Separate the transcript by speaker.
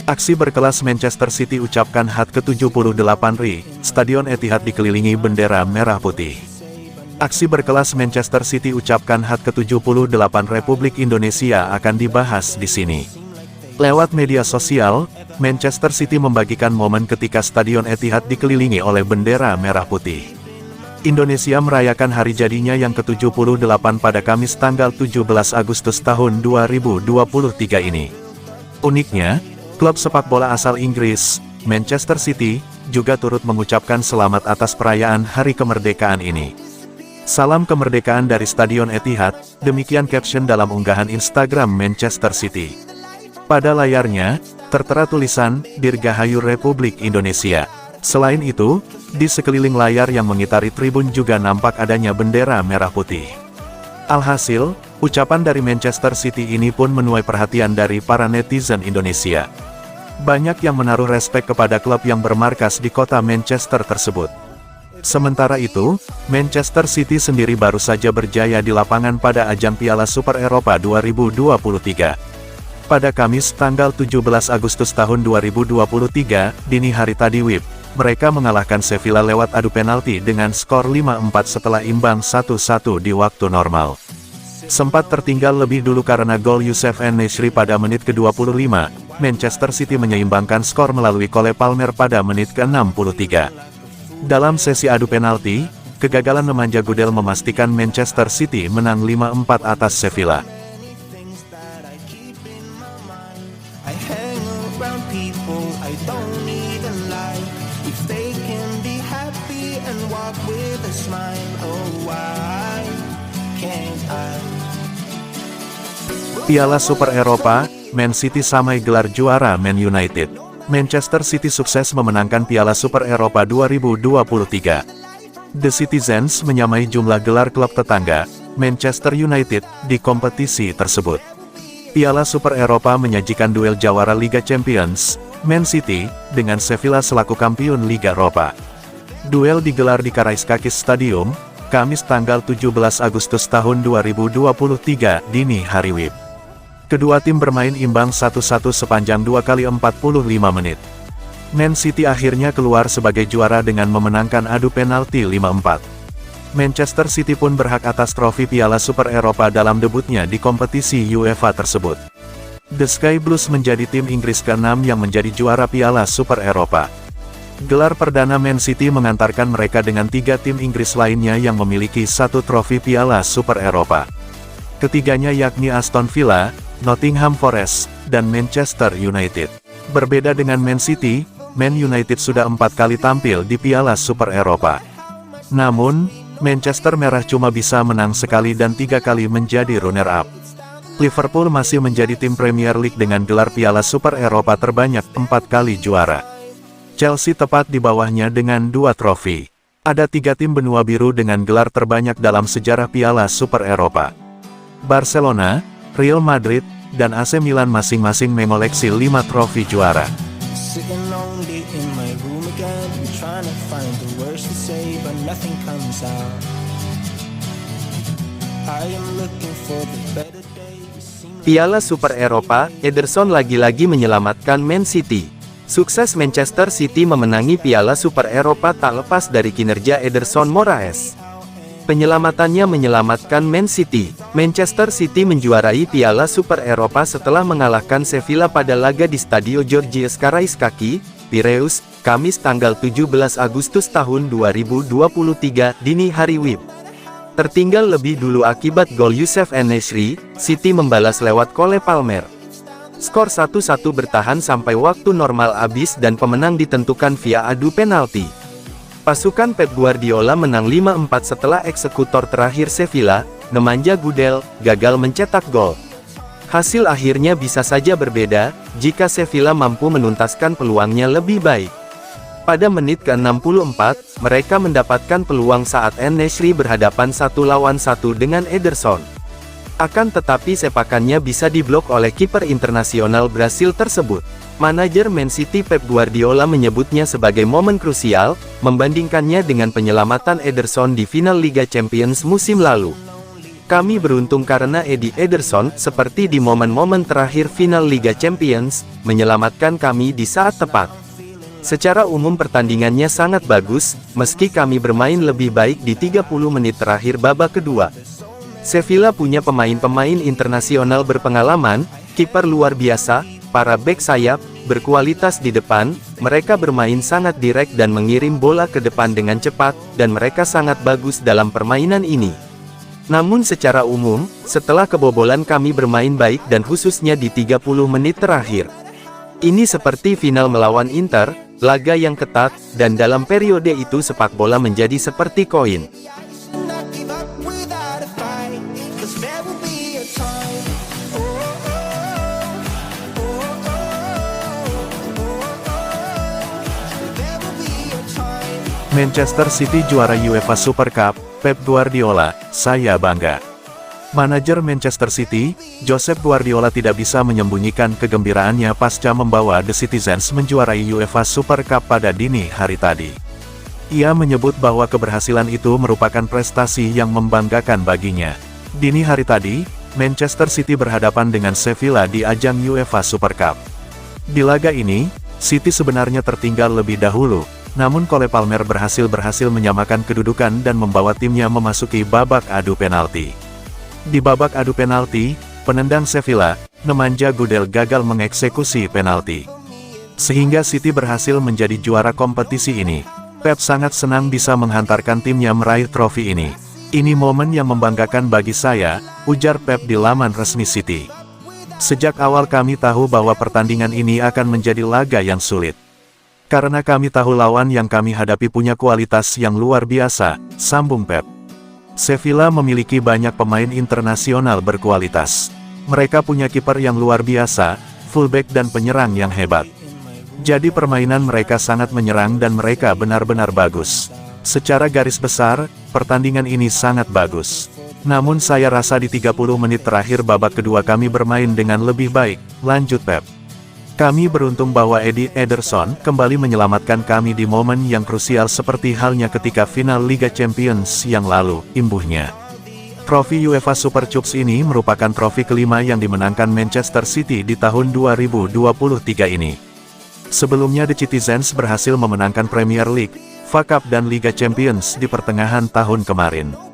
Speaker 1: Aksi berkelas Manchester City ucapkan HUT ke-78 RI, Stadion Etihad dikelilingi bendera merah putih. Aksi berkelas Manchester City ucapkan HUT ke-78 Republik Indonesia akan dibahas di sini. Lewat media sosial, Manchester City membagikan momen ketika Stadion Etihad dikelilingi oleh bendera merah putih. Indonesia merayakan hari jadinya yang ke-78 pada Kamis tanggal 17 Agustus tahun 2023 ini. Uniknya, klub sepak bola asal Inggris, Manchester City, juga turut mengucapkan selamat atas perayaan Hari Kemerdekaan ini. Salam kemerdekaan dari Stadion Etihad, demikian caption dalam unggahan Instagram Manchester City. Pada layarnya, tertera tulisan, Dirgahayu Republik Indonesia. Selain itu, di sekeliling layar yang mengitari tribun juga nampak adanya bendera merah putih. Alhasil, ucapan dari Manchester City ini pun menuai perhatian dari para netizen Indonesia. Banyak yang menaruh respek kepada klub yang bermarkas di kota Manchester tersebut. Sementara itu, Manchester City sendiri baru saja berjaya di lapangan pada ajang Piala Super Eropa 2023. Pada Kamis tanggal 17 Agustus tahun 2023, dini hari tadi WIB, mereka mengalahkan Sevilla lewat adu penalti dengan skor 5-4 setelah imbang 1-1 di waktu normal. Sempat tertinggal lebih dulu karena gol Youssef En-Nesyri pada menit ke-25, Manchester City menyeimbangkan skor melalui Cole Palmer pada menit ke-63. Dalam sesi adu penalti, kegagalan nemanja Gudel memastikan Manchester City menang 5-4 atas Sevilla. Piala Super Eropa, Man City samai gelar juara Man United. Manchester City sukses memenangkan Piala Super Eropa 2023. The Citizens menyamai jumlah gelar klub tetangga, Manchester United, di kompetisi tersebut. Piala Super Eropa menyajikan duel jawara Liga Champions, Man City, dengan Sevilla selaku kampiun Liga Eropa. Duel digelar di Karaiskakis Stadium, Kamis tanggal 17 Agustus tahun 2023 dini hari WIB. Kedua tim bermain imbang 1-1 sepanjang 2 kali 45 menit. Man City akhirnya keluar sebagai juara dengan memenangkan adu penalti 5-4. Manchester City pun berhak atas trofi Piala Super Eropa dalam debutnya di kompetisi UEFA tersebut. The Sky Blues menjadi tim Inggris ke-6 yang menjadi juara Piala Super Eropa. Gelar perdana Man City mengantarkan mereka dengan 3 tim Inggris lainnya yang memiliki 1 trofi Piala Super Eropa. Ketiganya yakni Aston Villa, Nottingham Forest, dan Manchester United. Berbeda dengan Man City, Man United sudah 4 kali tampil di Piala Super Eropa. Namun, Manchester Merah cuma bisa menang sekali dan 3 kali menjadi runner-up. Liverpool masih menjadi tim Premier League dengan gelar Piala Super Eropa terbanyak 4 kali juara. Chelsea tepat di bawahnya dengan 2 trofi. Ada 3 tim benua biru dengan gelar terbanyak dalam sejarah Piala Super Eropa. Barcelona, Real Madrid, dan AC Milan masing-masing mengoleksi 5 trofi juara.
Speaker 2: Piala Super Eropa, Ederson lagi-lagi menyelamatkan Man City. Sukses Manchester City memenangi Piala Super Eropa tak lepas dari kinerja Ederson Moraes. Penyelamatannya menyelamatkan Man City. Manchester City menjuarai Piala Super Eropa setelah mengalahkan Sevilla pada laga di Stadio Georgios Karaiskakis, Piraeus, Kamis tanggal 17 Agustus tahun 2023 dini hari WIB. Tertinggal lebih dulu akibat gol Youssef En-Nesyri, City membalas lewat Cole Palmer. Skor 1-1 bertahan sampai waktu normal habis dan pemenang ditentukan via adu penalti. Pasukan Pep Guardiola menang 5-4 setelah eksekutor terakhir Sevilla, Nemanja Gudel, gagal mencetak gol. Hasil akhirnya bisa saja berbeda, jika Sevilla mampu menuntaskan peluangnya lebih baik. Pada menit ke-64, mereka mendapatkan peluang saat En-Nesyri berhadapan 1 lawan 1 dengan Ederson. Akan tetapi sepakannya bisa diblok oleh kiper internasional Brasil tersebut. Manajer Man City Pep Guardiola menyebutnya sebagai momen krusial, membandingkannya dengan penyelamatan Ederson di final Liga Champions musim lalu. Kami beruntung karena Eddie Ederson, seperti di momen-momen terakhir final Liga Champions, menyelamatkan kami di saat tepat. Secara umum pertandingannya sangat bagus, meski kami bermain lebih baik di 30 menit terakhir babak kedua. Sevilla punya pemain-pemain internasional berpengalaman, kiper luar biasa, para bek sayap, berkualitas di depan, mereka bermain sangat direct dan mengirim bola ke depan dengan cepat, dan mereka sangat bagus dalam permainan ini. Namun secara umum, setelah kebobolan kami bermain baik dan khususnya di 30 menit terakhir. Ini seperti final melawan Inter, laga yang ketat, dan dalam periode itu sepak bola menjadi seperti koin.
Speaker 1: Manchester City juara UEFA Super Cup, Pep Guardiola, saya bangga. Manajer Manchester City, Josep Guardiola tidak bisa menyembunyikan kegembiraannya pasca membawa The Citizens menjuarai UEFA Super Cup pada dini hari tadi. Ia menyebut bahwa keberhasilan itu merupakan prestasi yang membanggakan baginya. Dini hari tadi, Manchester City berhadapan dengan Sevilla di ajang UEFA Super Cup. Di laga ini, City sebenarnya tertinggal lebih dahulu, namun Cole Palmer berhasil menyamakan kedudukan dan membawa timnya memasuki babak adu penalti. Di babak adu penalti, penendang Sevilla, Nemanja Gudel gagal mengeksekusi penalti. Sehingga City berhasil menjadi juara kompetisi ini. Pep sangat senang bisa menghantarkan timnya meraih trofi ini. Ini momen yang membanggakan bagi saya, ujar Pep di laman resmi City. Sejak awal kami tahu bahwa pertandingan ini akan menjadi laga yang sulit. Karena kami tahu lawan yang kami hadapi punya kualitas yang luar biasa, sambung Pep. Sevilla memiliki banyak pemain internasional berkualitas. Mereka punya kiper yang luar biasa, fullback dan penyerang yang hebat. Jadi permainan mereka sangat menyerang dan mereka benar-benar bagus. Secara garis besar, pertandingan ini sangat bagus. Namun saya rasa di 30 menit terakhir babak kedua kami bermain dengan lebih baik, lanjut Pep. Kami beruntung bahwa Eddie Ederson kembali menyelamatkan kami di momen yang krusial seperti halnya ketika final Liga Champions yang lalu, imbuhnya. Trofi UEFA Super Cups ini merupakan trofi kelima yang dimenangkan Manchester City di tahun 2023 ini. Sebelumnya The Citizens berhasil memenangkan Premier League, FA Cup dan Liga Champions di pertengahan tahun kemarin.